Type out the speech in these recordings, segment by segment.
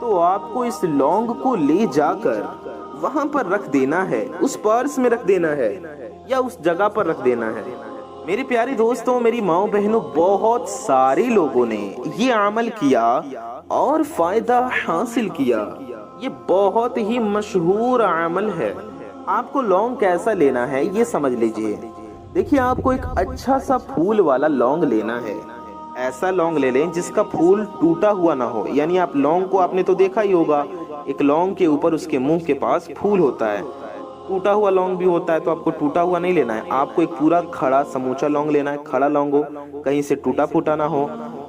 تو آپ کو اس لونگ کو لے جا کر وہاں پر رکھ دینا ہے، اس پرس میں رکھ دینا ہے یا اس جگہ پر رکھ دینا ہے۔ میرے پیارے دوستوں، میری ماں بہنوں، بہت سارے لوگوں نے یہ عمل کیا اور فائدہ حاصل کیا۔ یہ بہت ہی مشہور عمل ہے۔ آپ کو لونگ کیسا لینا ہے یہ سمجھ لیجئے۔ دیکھیے، آپ کو ایک اچھا سا پھول والا لونگ لینا ہے۔ ایسا لونگ لے لیں جس کا پھول ٹوٹا ہوا نہ ہو، یعنی آپ لونگ کو آپ نے تو دیکھا ہی ہوگا، ایک لونگ کے اوپر اس کے منہ کے پاس پھول ہوتا ہے۔ ٹوٹا ہوا لونگ بھی ہوتا ہے، تو آپ کو ٹوٹا ہوا نہیں لینا ہے، آپ کو ایک پورا کھڑا سموچا لونگ لینا ہے۔ کھڑا لونگ ہو، کہیں سے ٹوٹا پھوٹا نہ ہو،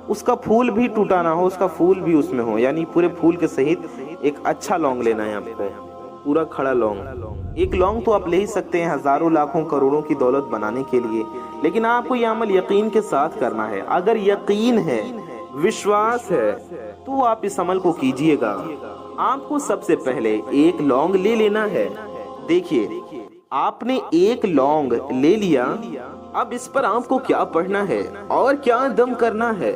اس کا پھول بھی ٹوٹا نہ ہو، اس کا پھول بھی اس میں ہو، یعنی پورے پھول کے سہیت ایک اچھا لونگ لینا ہے آپ کو، پورا کھڑا لونگ۔ ایک لونگ تو آپ لے ہی سکتے ہیں ہزاروں لاکھوں کروڑوں کی دولت بنانے کے لیے، لیکن آپ کو یہ عمل یقین کے ساتھ کرنا ہے۔ اگر یقین ہے، وشواس ہے، تو آپ اس عمل کو کیجئے گا۔ آپ کو سب سے پہلے ایک لونگ لے لینا ہے۔ دیکھیے، آپ نے ایک لونگ لے لیا، اب اس پر آپ کو کیا پڑھنا ہے اور کیا دم کرنا ہے،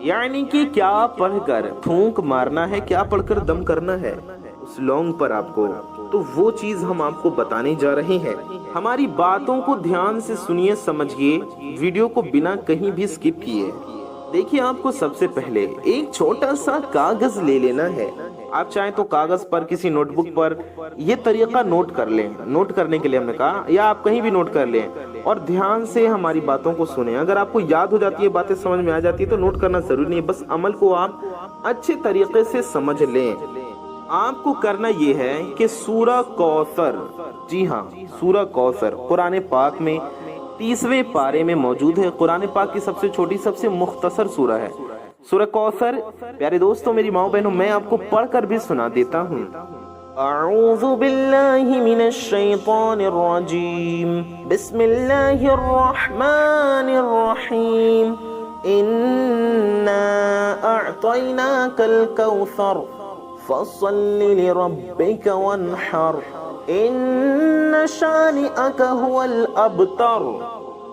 یعنی کہ کیا پڑھ کر پھونک مارنا ہے، کیا پڑھ کر دم کرنا ہے اس لونگ پر آپ کو، تو وہ چیز ہم آپ کو بتانے جا رہے ہیں۔ ہماری باتوں کو دھیان سے سنیے، سمجھیے، ویڈیو کو بنا کہیں بھی سکپ کیے۔ دیکھیے، آپ کو سب سے پہلے ایک چھوٹا سا کاغذ لے لینا ہے۔ آپ چاہیں تو کاغذ پر، کسی نوٹ بک پر یہ طریقہ نوٹ کر لیں، نوٹ کرنے کے لیے ہم نے کہا، یا آپ کہیں بھی نوٹ کر لیں اور دھیان سے ہماری باتوں کو سنیں۔ اگر آپ کو یاد ہو جاتی ہے، باتیں سمجھ میں آ جاتی ہے، تو نوٹ کرنا ضروری نہیں ہے، بس عمل کو آپ اچھے طریقے سے سمجھ لیں۔ آپ کو کرنا یہ ہے کہ سورہ کوثر، جی ہاں، سورہ کوثر قرآن پاک میں 30ویں پارے میں موجود ہے۔ قرآن پاک کی سب سے چھوٹی، سب سے مختصر سورہ ہے سورہ کوثر۔ پیارے دوستوں، میری ماں بہنوں، میں آپ کو پڑھ کر بھی سنا دیتا ہوں۔ اعوذ باللہ من الشیطان الرجیم، بسم اللہ الرحمن الرحیم، انا اعطیناک الکوثر فصل لربک وانحر ان شانئک هو الابتر۔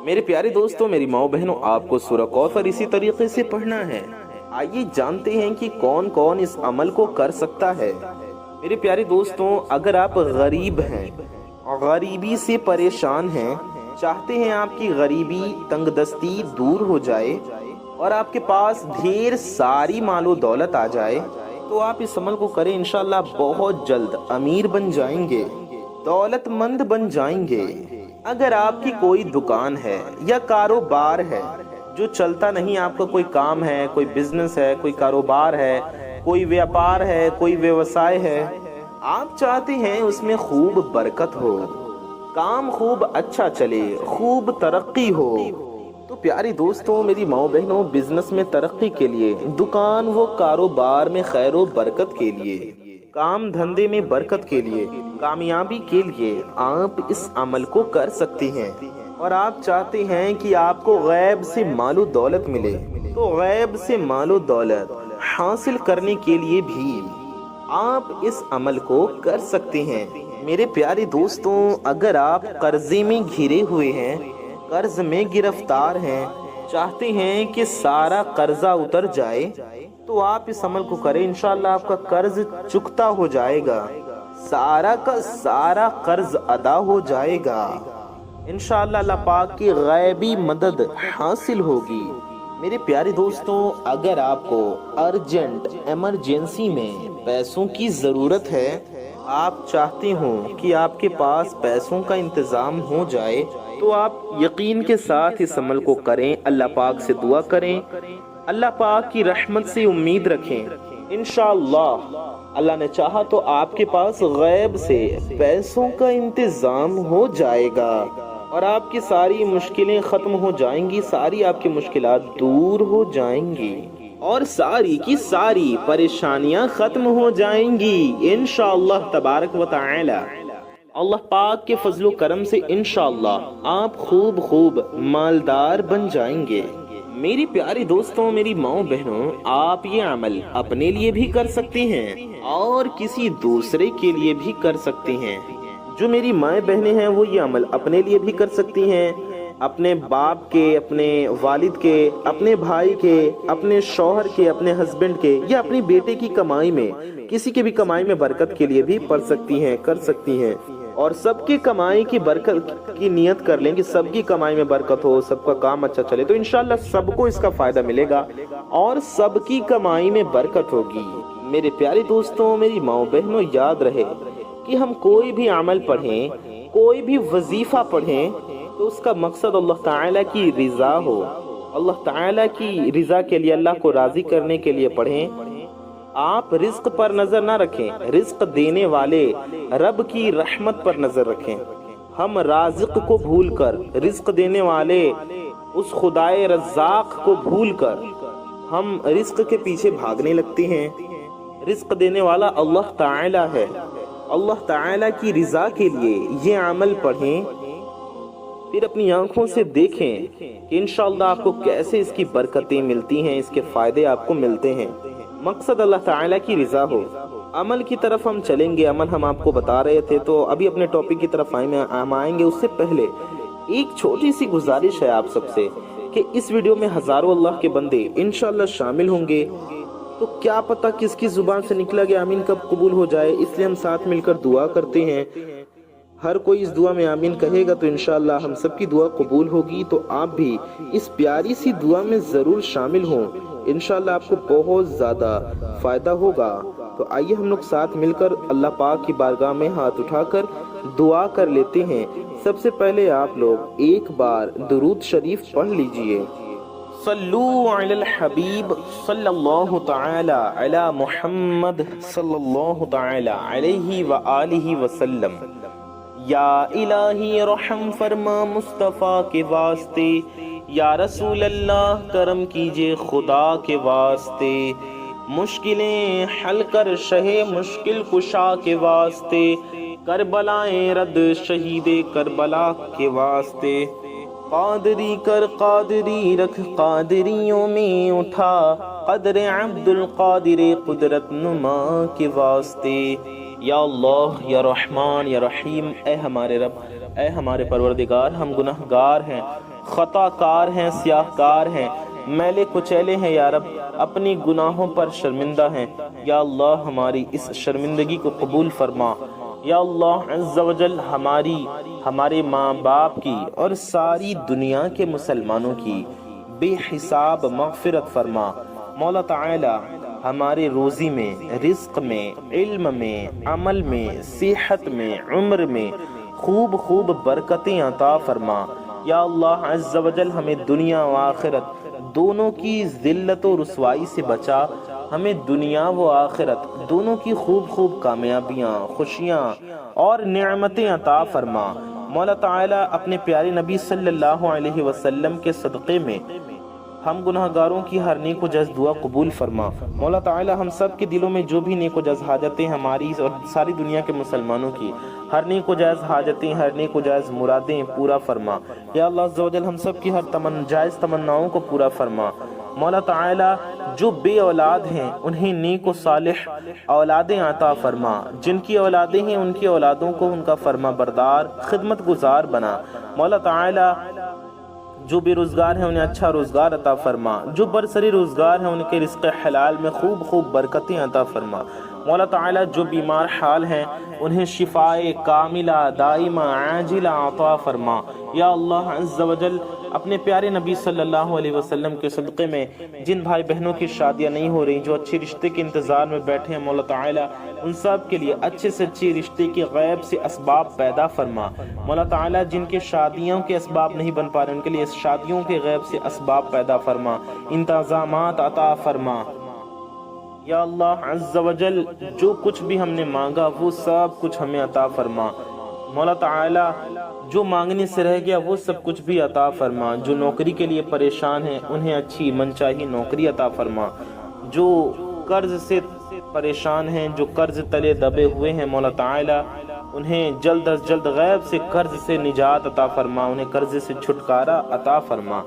میرے پیارے دوستوں، میری ماں بہنوں، آپ کو سورہ کوثر اسی طریقے سے پڑھنا ہے۔ آئیے جانتے ہیں کہ کون کون اس عمل کو کر سکتا ہے۔ میرے پیارے دوستوں، اگر آپ غریب ہیں، غریبی سے پریشان ہیں، چاہتے ہیں آپ کی غریبی، تنگ دستی دور ہو جائے اور آپ کے پاس ڈھیر ساری مال و دولت آ جائے، تو آپ اس عمل کو کریں، انشاءاللہ بہت جلد امیر بن جائیں گے، دولت مند بن جائیں گے۔ اگر آپ کی کوئی دکان ہے یا کاروبار ہے جو چلتا نہیں، آپ کا کوئی کام ہے، کوئی بزنس ہے، کوئی کاروبار ہے، کوئی ویاپار ہے، کوئی ویوسائے ہے، آپ چاہتے ہیں اس میں خوب برکت ہو، کام خوب اچھا چلے، خوب ترقی ہو، تو پیاری دوستوں، میری ماں بہنوں، بزنس میں ترقی کے لیے، دکان و کاروبار میں خیر و برکت کے لیے، کام دھندے میں برکت کے لیے، کامیابی کے لیے آپ اس عمل کو کر سکتے ہیں۔ اور آپ چاہتے ہیں کہ آپ کو غیب سے مال و دولت ملے، تو غیب سے مال و دولت حاصل کرنے کے لیے بھی آپ اس عمل کو کر سکتے ہیں۔ میرے پیارے دوستوں، اگر آپ قرضے میں گھرے ہوئے ہیں، قرض میں گرفتار ہیں، چاہتے ہیں کہ سارا قرضہ اتر جائے، تو آپ اس عمل کو کریں، انشاءاللہ آپ کا قرض چکتا ہو جائے گا، سارا کا سارا قرض ادا ہو جائے گا، انشاءاللہ اللہ پاک کی غیبی مدد حاصل ہوگی۔ میرے پیارے دوستوں، اگر آپ کو ارجنٹ ایمرجنسی میں پیسوں کی ضرورت ہے، آپ چاہتے ہوں کہ آپ کے پاس پیسوں کا انتظام ہو جائے، تو آپ یقین کے ساتھ اس عمل کو کریں، اللہ پاک سے دعا کریں، اللہ پاک کی رحمت سے امید رکھیں، انشاءاللہ اللہ نے چاہا تو آپ کے پاس غیب سے پیسوں کا انتظام ہو جائے گا اور آپ کی ساری مشکلیں ختم ہو جائیں گی، ساری آپ کی مشکلات دور ہو جائیں گی اور ساری کی ساری پریشانیاں ختم ہو جائیں گی انشاءاللہ تبارک و تعالی۔ اللہ پاک کے فضل و کرم سے انشاءاللہ آپ خوب مالدار بن جائیں گے۔ میری پیاری دوستوں، میری ماں بہنوں، آپ یہ عمل اپنے لیے بھی کر سکتے ہیں اور کسی دوسرے کے لیے بھی کر سکتے ہیں۔ جو میری مائیں بہنیں ہیں وہ یہ عمل اپنے لیے بھی کر سکتی ہیں، اپنے باپ کے، اپنے والد کے، اپنے بھائی کے، اپنے شوہر کے، اپنے ہسبینڈ کے یا اپنی بیٹے کی کمائی میں، کسی کی بھی کمائی میں برکت کے لیے بھی پڑھ سکتی ہیں، کر سکتی ہیں، اور سب کی کمائی کی برکت کی نیت کر لیں کہ سب کی کمائی میں برکت ہو، سب کا کام اچھا چلے، تو انشاءاللہ سب کو اس کا فائدہ ملے گا اور سب کی کمائی میں برکت ہوگی۔ میرے پیارے دوستوں، میری ماؤں بہنوں، یاد رہے کہ ہم کوئی بھی عمل پڑھیں، کوئی بھی وظیفہ پڑھیں تو اس کا مقصد اللہ تعالیٰ کی رضا ہو، اللہ تعالیٰ کی رضا کے لیے، اللہ کو راضی کرنے کے لیے پڑھیں۔ آپ رزق پر نظر نہ رکھیں، رزق دینے والے رب کی رحمت پر نظر رکھیں۔ ہم رازق کو بھول کر، رزق دینے والے اس خدائے رزاق کو بھول کر ہم رزق کے پیچھے بھاگنے لگتے ہیں۔ رزق دینے والا اللہ تعالی ہے، اللہ تعالی کی رضا کے لیے یہ عمل پڑھیں، پھر اپنی آنکھوں سے دیکھیں کہ انشاءاللہ آپ کو کیسے اس کی برکتیں ملتی ہیں، اس کے فائدے آپ کو ملتے ہیں۔ مقصد اللہ تعالیٰ کی رضا ہو۔ عمل کی طرف ہم چلیں گے، عمل ہم آپ کو بتا رہے تھے، تو ابھی اپنے ٹاپک کی طرف ہم آئیں گے۔ اس سے پہلے ایک چھوٹی سی گزارش ہے آپ سب سے کہ اس ویڈیو میں ہزاروں اللہ کے بندے انشاءاللہ شامل ہوں گے، تو کیا پتہ کس کی زبان سے نکلا گیا آمین کب قبول ہو جائے، اس لیے ہم ساتھ مل کر دعا کرتے ہیں۔ ہر کوئی اس دعا میں آمین کہے گا تو انشاءاللہ ہم سب کی دعا قبول ہوگی، تو آپ بھی اس پیاری سی دعا میں ضرور شامل ہوں، انشاءاللہ آپ کو بہت زیادہ فائدہ ہوگا۔ تو آئیے ہم لوگ ساتھ مل کر اللہ پاک کی بارگاہ میں ہاتھ اٹھا کر دعا کر لیتے ہیں۔ سب سے پہلے آپ لوگ ایک بار درود شریف پڑھ لیجئے۔ صلو علی الحبیب صلی اللہ تعالی علی محمد صلی اللہ تعالی علیہ وآلہ وسلم۔ یا الہی رحم فرما مصطفیٰ کے واسطے، یا رسول اللہ کرم کیجئے خدا کے واسطے، مشکلیں حل کر شہ مشکل کشا کے واسطے، کربلائیں رد شہید کربلا کے واسطے، قادری کر قادری رکھ قادریوں میں اٹھا، قدر عبد القادر قدرت نما کے واسطے۔ یا اللہ، یا رحمان، یا رحیم، اے ہمارے رب، اے ہمارے پروردگار، ہم گناہگار ہیں، خطا کار ہیں، سیاہ کار ہیں، میلے کچیلے ہیں، یا رب اپنی گناہوں پر شرمندہ ہیں۔ یا اللہ ہماری اس شرمندگی کو قبول فرما۔ یا اللہ عز و جل ہمارے ماں باپ کی اور ساری دنیا کے مسلمانوں کی بے حساب مغفرت فرما۔ مولا تعالی ہمارے روزی میں، رزق میں، علم میں، عمل میں، صحت میں، عمر میں خوب برکتیں عطا فرما۔ یا اللہ عز و جل ہمیں دنیا و آخرت دونوں کی ذلت و رسوائی سے بچا، ہمیں دنیا و آخرت دونوں کی خوب کامیابیاں، خوشیاں اور نعمتیں عطا فرما۔ مولا تعالی اپنے پیارے نبی صلی اللہ علیہ وسلم کے صدقے میں ہم گناہگاروں کی ہر نیک و جائز دعا قبول فرما۔ مولا تعالی ہم سب کے دلوں میں جو بھی نیک و جائز حاجتیں ہماری اور ساری دنیا کے مسلمانوں کی ہر نیک و جائز حاجتیں، ہر نیک و جائز مرادیں پورا فرما۔ یا اللہ عز و جل ہم سب کی ہر جائز تمناؤں کو پورا فرما۔ مولا تعالی جو بے اولاد ہیں انہیں نیک و صالح اولادیں عطا فرما، جن کی اولادیں ہیں ان کی اولادوں کو ان کا فرما بردار خدمت گزار بنا۔ مولا تعالی جو بے روزگار ہیں انہیں اچھا روزگار عطا فرما، جو برسری روزگار ہیں ان کے رزق حلال میں خوب برکتیں عطا فرما۔ مولا تعالی جو بیمار حال ہیں انہیں شفائے کاملہ دائمہ عاجلہ عطا فرما۔ یا اللہ عز و جل اپنے پیارے نبی صلی اللہ علیہ وسلم کے صدقے میں جن بھائی بہنوں کی شادیاں نہیں ہو رہی، جو اچھے رشتے کے انتظار میں بیٹھے ہیں، مولا تعالی ان سب کے لیے اچھے سے اچھے رشتے کے غیب سے اسباب پیدا فرما۔ مولا تعالی جن کے شادیوں کے اسباب نہیں بن پا رہے ان کے لیے شادیوں کے غیب سے اسباب پیدا فرما، انتظامات عطا فرما۔ یا اللہ عز و جل جو کچھ بھی ہم نے مانگا وہ سب کچھ ہمیں عطا فرما۔ مولا تعالی جو مانگنے سے رہ گیا وہ سب کچھ بھی عطا فرما۔ جو نوکری کے لیے پریشان ہیں انہیں اچھی منچاہی نوکری عطا فرما۔ جو قرض سے پریشان ہیں، جو قرض تلے دبے ہوئے ہیں، مولا تعالی انہیں جلد از جلد غیب سے قرض سے نجات عطا فرما، انہیں قرض سے چھٹکارا عطا فرما۔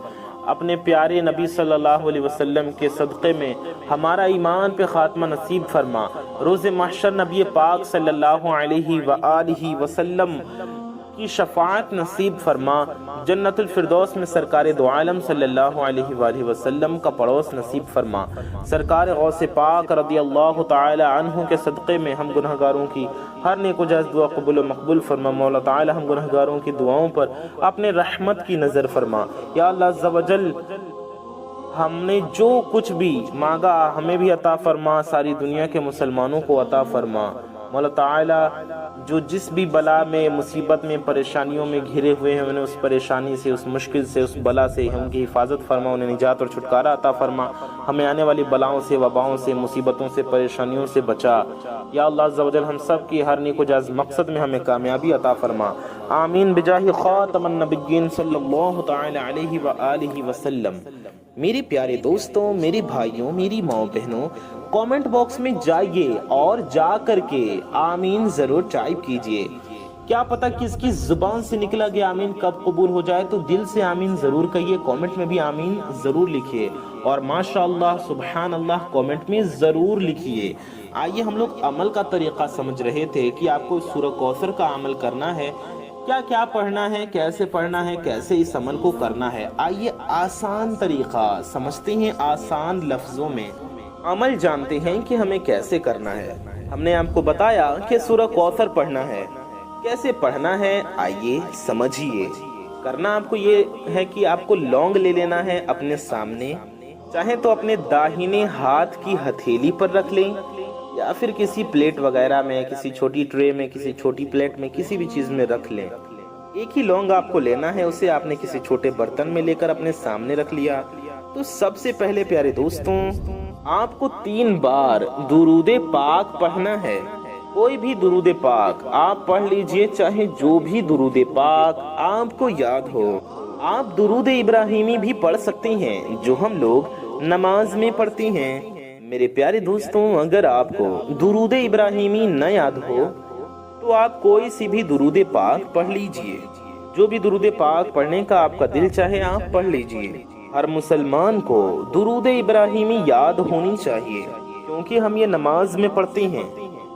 اپنے پیارے نبی صلی اللہ علیہ وسلم کے صدقے میں ہمارا ایمان پہ خاتمہ نصیب فرما۔ روز محشر نبی پاک صلی اللہ علیہ وآلہ وسلم کی شفاعت نصیب فرما، جنت الفردوس میں سرکار دو عالم صلی اللہ علیہ وآلہ وسلم کا پڑوس نصیب فرما، سرکار غوث پاک رضی اللہ تعالی عنہ کے صدقے میں ہم گنہگاروں کی ہر نیک و جائز دعا قبول و مقبول فرما۔ مولا تعالی ہم گنہگاروں کی دعاؤں پر اپنے رحمت کی نظر فرما۔ یا اللہ عز و جل ہم نے جو کچھ بھی مانگا ہمیں بھی عطا فرما، ساری دنیا کے مسلمانوں کو عطا فرما۔ مولا تعالی جو جس بھی بلا میں، مصیبت میں، پریشانیوں میں گھرے ہوئے ہیں، انہیں اس پریشانی سے، اس مشکل سے، اس بلا سے ان کی حفاظت فرما، انہیں نجات اور چھٹکارا عطا فرما، ہمیں آنے والی بلاؤں سے، وباؤں سے، مصیبتوں سے، پریشانیوں سے بچا۔ یا اللہ عز و جل ہم سب کی ہر نیک و جائز مقصد میں ہمیں کامیابی عطا فرما، آمین بجاہ خاتم النبیین صلی اللہ تعالی علیہ وآلہ وسلم۔ میرے پیارے دوستوں، میرے بھائیوں، میری ماں بہنوں، کامنٹ باکس میں جائیے اور جا کر کے آمین ضرور ٹائپ کیجئے۔ کیا پتہ کس کی زبان سے نکلا گیا آمین کب قبول ہو جائے، تو دل سے آمین ضرور کہیے، کامنٹ میں بھی آمین ضرور لکھیے، اور ماشاءاللہ سبحان اللہ کامنٹ میں ضرور لکھیے۔ آئیے ہم لوگ عمل کا طریقہ سمجھ رہے تھے کہ آپ کو سورہ کوثر کا عمل کرنا ہے، کیا کیا پڑھنا ہے، کیسے پڑھنا ہے، کیسے اس عمل کو کرنا ہے۔ آئیے آسان طریقہ سمجھتے ہیں، آسان لفظوں میں عمل جانتے ہیں کہ ہمیں کیسے کرنا ہے۔ ہم نے آپ کو بتایا کہ سورہ کوثر پڑھنا ہے، کیسے پڑھنا ہے آئیے سمجھیے۔ کرنا آپ کو یہ ہے کہ آپ کو لونگ لے لینا ہے اپنے سامنے، چاہے تو اپنے داہنے ہاتھ کی ہتھیلی پر رکھ لیں یا پھر کسی پلیٹ وغیرہ میں، کسی چھوٹی ٹرے میں، کسی چھوٹی پلیٹ میں، کسی بھی چیز میں رکھ لیں۔ ایک ہی لونگ آپ کو لینا ہے، اسے آپ نے کسی چھوٹے برتن میں لے کر اپنے سامنے رکھ لیا۔ تو سب سے پہلے پیارے دوستوں آپ کو 3 بار درود پاک پڑھنا ہے، کوئی بھی درود پاک آپ پڑھ لیجئے، چاہے جو بھی درود پاک آپ کو یاد ہو۔ آپ درود ابراہیمی بھی پڑھ سکتے ہیں جو ہم لوگ نماز میں پڑھتے ہیں۔ میرے پیارے دوستوں اگر آپ کو درود ابراہیمی نہ یاد ہو تو آپ کوئی سی بھی درود پاک پڑھ لیجئے، جو بھی درود پاک پڑھنے کا آپ کا دل چاہے آپ پڑھ لیجئے۔ ہر مسلمان کو درود ابراہیمی یاد ہونی چاہیے، کیونکہ ہم یہ نماز میں پڑھتے ہیں۔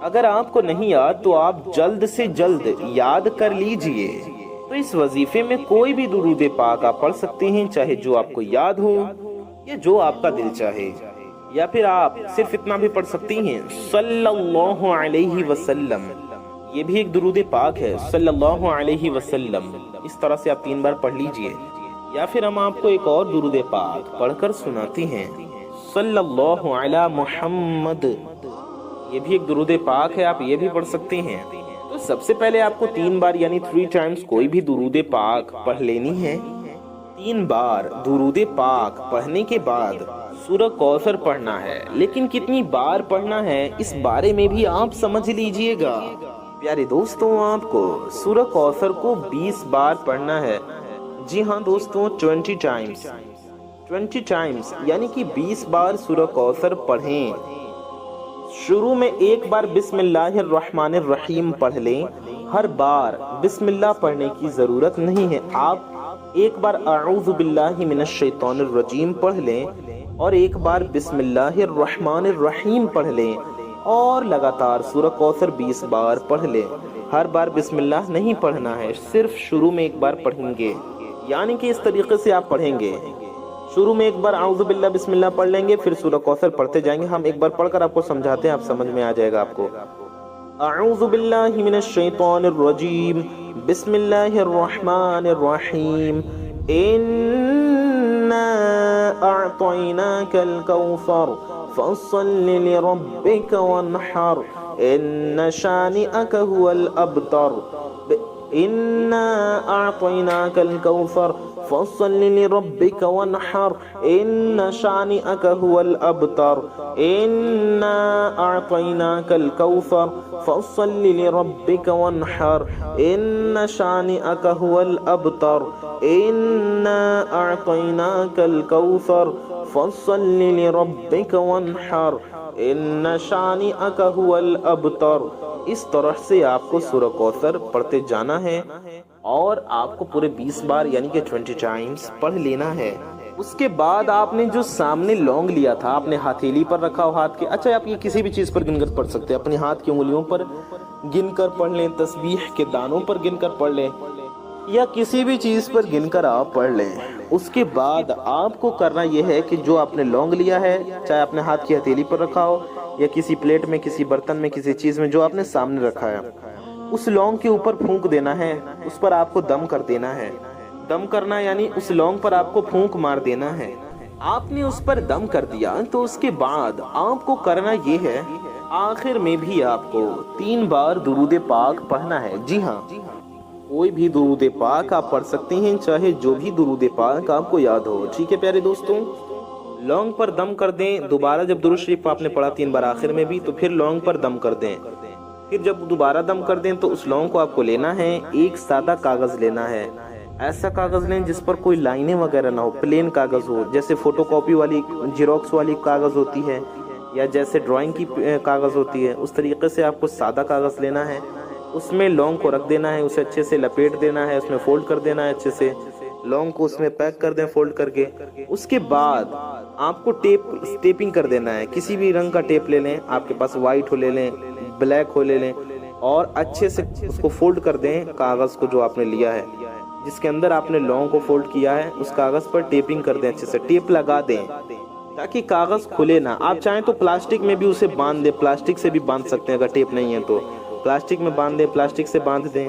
اگر آپ کو نہیں یاد تو آپ جلد سے جلد یاد کر لیجئے۔ تو اس وظیفے میں کوئی بھی درود پاک آپ پڑھ سکتے ہیں، چاہے جو آپ کو یاد ہو یا جو آپ کا دل چاہے، یا پھر آپ صرف اتنا بھی پڑھ سکتی ہیں صلی اللہ علیہ وسلم، یہ بھی ایک درود پاک ہے، صلی اللہ علیہ وسلم۔ اس طرح سے آپ 3 بار پڑھ لیجئے، یا پھر ہم آپ کو ایک اور درود پاک پڑھ کر سناتے ہیں، صلی اللہ علی محمد، یہ بھی ایک درود پاک ہے، آپ یہ بھی پڑھ سکتے ہیں۔ تو سب سے پہلے آپ کو 3 بار یعنی 3 ٹائمز کوئی بھی درود پاک پڑھ لینی ہے۔ 3 بار درود پاک پڑھنے کے بعد سورہ کوثر پڑھنا ہے، لیکن کتنی بار پڑھنا ہے اس بارے میں بھی آپ سمجھ لیجئے گا۔ پیارے دوستوں آپ کو سورہ کوثر کو 20 بار پڑھنا ہے، جی ہاں دوستوں 20 ٹائمز یعنی کہ 20 بار سورہ کوثر پڑھیں۔ شروع میں ایک بار بسم اللہ الرحمن الرحیم پڑھ لیں، ہر بار بسم اللہ پڑھنے کی ضرورت نہیں ہے، آپ ایک بار اعوذ باللہ من الشیطان الرجیم پڑھ لیں اور ایک بار بسم اللہ الرحمن الرحیم پڑھ لیں، اور لگاتار سورہ کوثر 20 بار پڑھ لیں۔ ہر بار بسم اللہ نہیں پڑھنا ہے، صرف شروع میں ایک بار پڑھیں گے، یعنی کہ اس طریقے سے آپ پڑھیں گے، شروع میں ایک بار اعوذ باللہ بسم اللہ پڑھ لیں گے، پھر سورہ کوثر پڑھتے جائیں گے۔ ہم ایک بار پڑھ کر آپ کو سمجھاتے ہیں، آپ سمجھ میں آ جائے گا آپ کو۔ اعوذ باللہ من الشیطان الرجیم، بسم اللہ الرحمن الرحیم، انا اعطیناک الکوثر فصل لربک وانحر ان شانئک هو الابتر، انا اعطیناک الکوثر فصل لربک وانحر ان شانئک هو الابتر، انا اعطیناک الکوثر فصل لربک وانحر ان شانئک هو الابتر، انا اعطیناک الکوثر فصل لربک وانحر ان شانئک هو الابتر۔ اس طرح سے آپ کو سورہ کوثر پڑھتے جانا ہے اور آپ کو پورے 20 بار یعنی کہ 20 ٹائمز پڑھ لینا ہے۔ اس کے بعد آپ نے جو سامنے لونگ لیا تھا اپنے ہتھیلی پر رکھا ہو ہاتھ کے، اچھا آپ یہ کسی بھی چیز پر گن کر پڑھ سکتے ہیں، اپنے ہاتھ کی انگلیوں پر گن کر پڑھ لیں، تسبیح کے دانوں پر گن کر پڑھ لیں، یا کسی بھی چیز پر گن کر آپ پڑھ لیں۔ اس کے بعد آپ کو کرنا یہ ہے کہ جو آپ نے لونگ لیا ہے، چاہے اپنے ہاتھ کی ہتھیلی پر رکھا ہو یا کسی پلیٹ میں، کسی برتن میں، کسی چیز میں جو آپ نے سامنے رکھا ہے، اس لونگ کے اوپر پھونک دینا ہے، اس پر آپ کو دم کر دینا ہے۔ دم کرنا یعنی اس لونگ پر آپ کو پھونک مار دینا ہے۔ آپ نے اس پر دم کر دیا تو اس کے بعد آپ کو کرنا یہ ہے، آخر میں بھی آپ کو 3 بار درود پاک پڑھنا ہے۔ جی ہاں، کوئی بھی درود پاک آپ پڑھ سکتے ہیں، چاہے جو بھی درود پاک آپ کو یاد ہو۔ ٹھیک ہے پیارے دوستوں، لونگ پر دم کر دیں، دوبارہ جب درود شریف آپ نے پڑھا 3 بار آخر میں بھی، تو پھر لونگ پر دم کر دیں۔ پھر جب دوبارہ دم کر دیں تو اس لونگ کو آپ کو لینا ہے، ایک سادہ کاغذ لینا ہے، ایسا کاغذ لیں جس پر کوئی لائنیں وغیرہ نہ ہو، پلین کاغذ ہو، جیسے فوٹو کاپی والی، جیروکس والی کاغذ ہوتی ہے، یا جیسے ڈرائنگ کی کاغذ ہوتی ہے، اس طریقے سے آپ کو سادہ کاغذ لینا ہے، اس میں لونگ کو رکھ دینا ہے، اسے اچھے سے لپیٹ دینا ہے، اس میں فولڈ کر دینا ہے، اچھے سے لونگ کو اس میں پیک کر دیں فولڈ کر کے۔ اس کے بعد آپ کو ٹیپنگ کر دینا ہے، کسی بھی رنگ کا ٹیپ لے لیں، آپ کے پاس وائٹ ہو لے لیں، بلیک ہو لے لیں، اور اچھے سے اس کو فولڈ کر دیں، کاغذ کو جو آپ نے لیا ہے، جس کے اندر آپ نے لونگ کو فولڈ کیا ہے، اس کاغذ پر ٹیپنگ کر دیں، اچھے سے ٹیپ لگا دیں تاکہ کاغذ کھلے نہ۔ آپ چاہیں تو پلاسٹک میں بھی اسے باندھ دیں، پلاسٹک سے بھی باندھ سکتے ہیں، اگر ٹیپ نہیں ہے تو پلاسٹک میں باندھ دیں، پلاسٹک سے باندھ دیں،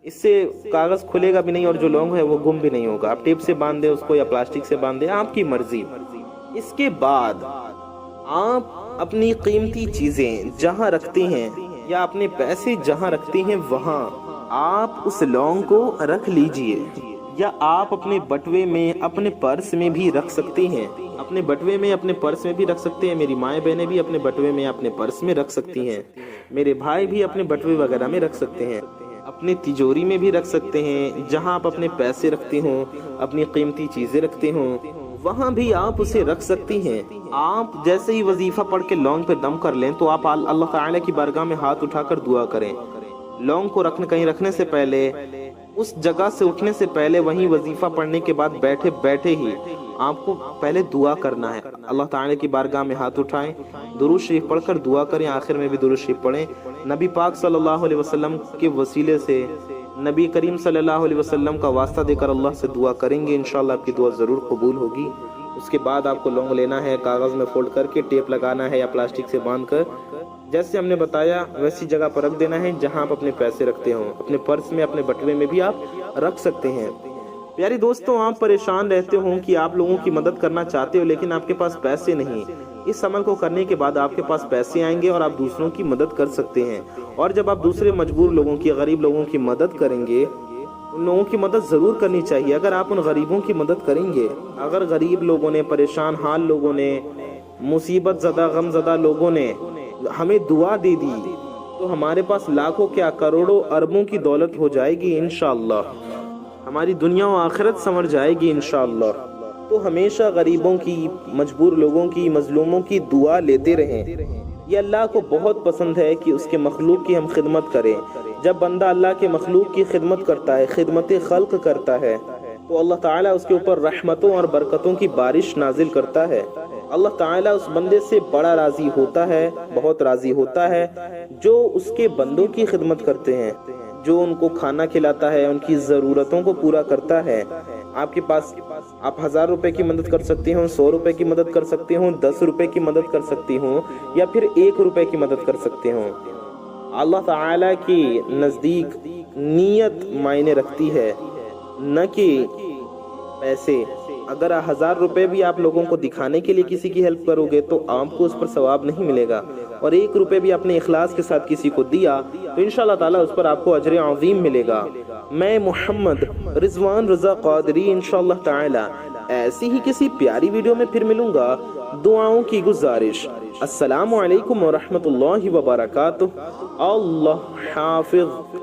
اس سے کاغذ کھلے گا بھی نہیں اور جو لونگ ہے وہ گم بھی نہیں ہوگا۔ آپ ٹیپ سے باندھ دیں اس کو یا پلاسٹک سے باندھ دیں، آپ کی مرضی۔ اس کے بعد آپ اپنی قیمتی چیزیں جہاں رکھتے ہیں یا اپنے پیسے جہاں رکھتے ہیں وہاں آپ اس لونگ کو رکھ لیجئے، یا آپ اپنے بٹوے میں، اپنے پرس میں بھی رکھ سکتے ہیں، اپنے بٹوے میں، اپنے پرس میں بھی رکھ سکتے ہیں۔ میری مائیں بہنیں بھی اپنے بٹوے میں، اپنے پرس میں رکھ سکتی ہیں، میرے بھائی بھی اپنے بٹوے وغیرہ میں رکھ سکتے ہیں، اپنی تجوری میں بھی رکھ سکتے ہیں، جہاں آپ اپنے پیسے رکھتے ہوں، اپنی قیمتی چیزیں رکھتے ہوں، وہاں بھی آپ اسے رکھ سکتی ہیں۔ آپ جیسے ہی وظیفہ پڑھ کے لونگ پہ دم کر لیں تو آپ اللہ تعالیٰ کی بارگاہ میں ہاتھ اٹھا کر دعا کریں۔ لونگ کو کہیں رکھنے سے پہلے، اس جگہ سے اٹھنے سے پہلے، وہیں وظیفہ پڑھنے کے بعد بیٹھے ہی آپ کو پہلے دعا کرنا ہے۔ اللہ تعالیٰ کی بارگاہ میں ہاتھ اٹھائیں، درود شریف پڑھ کر دعا کریں، آخر میں بھی درود شریف پڑھیں۔ نبی پاک صلی اللہ علیہ وسلم کے وسیلے سے، نبی کریم صلی اللہ علیہ وسلم کا واسطہ دے کر اللہ سے دعا کریں گے، انشاءاللہ آپ کی دعا ضرور قبول ہوگی۔ اس کے بعد آپ کو لونگ لینا ہے، کاغذ میں فولڈ کر کے ٹیپ لگانا ہے یا پلاسٹک سے باندھ کر، جیسے ہم نے بتایا ویسی جگہ پر رکھ دینا ہے جہاں آپ اپنے پیسے رکھتے ہوں، اپنے پرس میں، اپنے بٹوے میں بھی آپ رکھ سکتے ہیں۔ پیاری دوستوں، آپ پریشان رہتے ہوں کہ آپ لوگوں کی مدد کرنا چاہتے ہو لیکن آپ کے پاس پیسے نہیں۔ اس عمل کو کرنے کے بعد آپ کے پاس پیسے آئیں گے اور آپ دوسروں کی مدد کر سکتے ہیں، اور جب آپ دوسرے مجبور لوگوں کی، غریب لوگوں کی مدد کریں گے، ان لوگوں کی مدد ضرور کرنی چاہیے۔ اگر آپ ان غریبوں کی مدد کریں گے، اگر غریب لوگوں نے، پریشان حال لوگوں نے، مصیبت زدہ، غم زدہ لوگوں نے ہمیں دعا دے دی تو ہمارے پاس لاکھوں کیا کروڑوں اربوں کی دولت ہو جائے گی انشاءاللہ، ہماری دنیا و آخرت سنور جائے گی انشاءاللہ۔ تو ہمیشہ غریبوں کی، مجبور لوگوں کی، مظلوموں کی دعا لیتے رہیں۔ یہ اللہ کو بہت پسند ہے کہ اس کے مخلوق کی ہم خدمت کریں۔ جب بندہ اللہ کے مخلوق کی خدمت کرتا ہے، خدمت خلق کرتا ہے، تو اللہ تعالیٰ اس کے اوپر رحمتوں اور برکتوں کی بارش نازل کرتا ہے۔ اللہ تعالیٰ اس بندے سے بڑا راضی ہوتا ہے، بہت راضی ہوتا ہے جو اس کے بندوں کی خدمت کرتے ہیں، جو ان کو کھانا کھلاتا ہے، ان کی ضرورتوں کو پورا کرتا ہے۔ آپ کے پاس، آپ 1000 روپے کی مدد کر سکتے ہوں، 100 روپے کی مدد کر سکتے ہوں، 10 روپے کی مدد کر سکتی ہوں، یا پھر 1 روپے کی مدد کر سکتے ہوں۔ اللہ تعالیٰ کی نزدیک نیت معنی رکھتی ہے، نہ کہ پیسے۔ اگر 1000 روپے بھی آپ لوگوں کو دکھانے کے لیے کسی کی ہیلپ کرو گے تو آپ کو اس پر ثواب نہیں ملے گا، اور 1 روپے بھی اپنے اخلاص کے ساتھ کسی کو دیا تو انشاءاللہ تعالیٰ اس پر آپ کو اجر عظیم ملے گا۔ میں محمد رضوان رضا قادری انشاءاللہ تعالیٰ ایسی ہی کسی پیاری ویڈیو میں پھر ملوں گا۔ دعاؤں کی گزارش۔ السلام علیکم ورحمۃ اللہ وبرکاتہ۔ اللہ حافظ۔